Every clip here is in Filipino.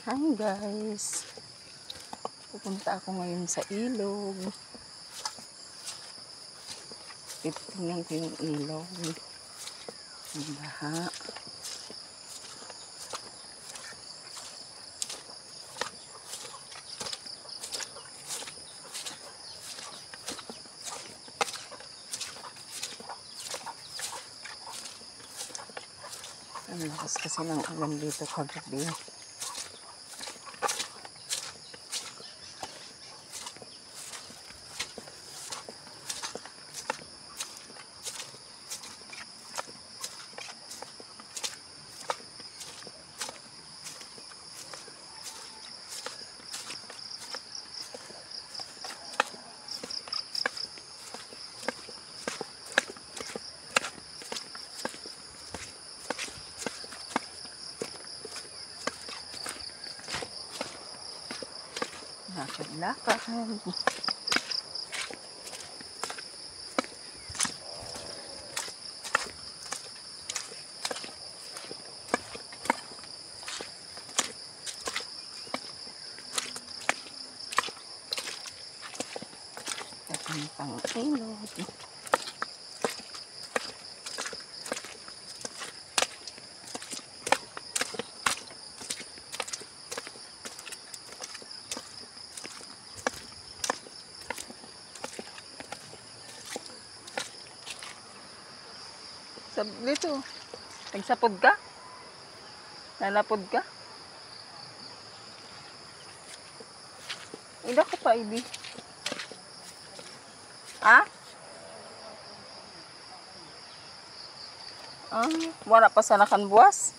Hi guys, pupunta ako ngayon sa ilog. Titingnan ko yung ilog. Ang baha. Ang lakas kasi ng ulan dito kagabi. Lakad-lakad. Pang ilog. Dito, nagsapod ka? Nalapod ka? Ida ko pa, Ibi. Ha? Wala pa sana kan buwas.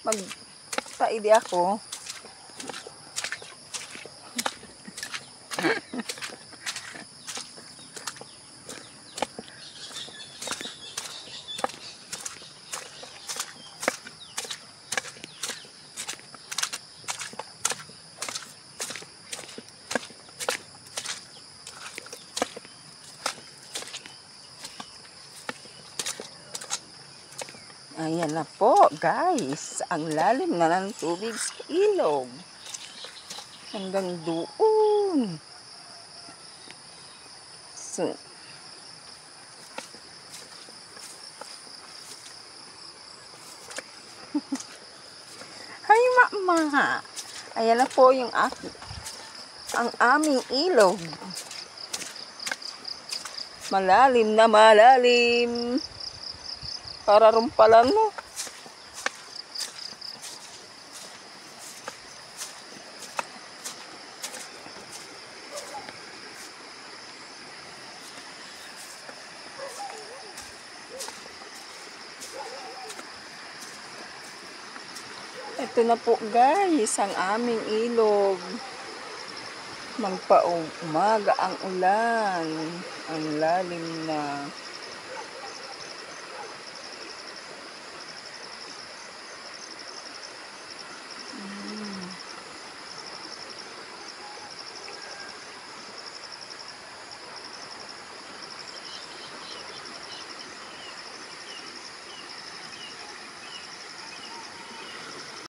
Magpaidi ako. Ayan na po guys, ang lalim na ng tubig sa ilog. Hanggang doon. So, hi mama. Ayan na po yung ang aming ilog. Malalim na malalim. Para rumpalan mo. Ito na po guys, ang aming ilog. Magpa-umaga ang ulan. Ang lalim na.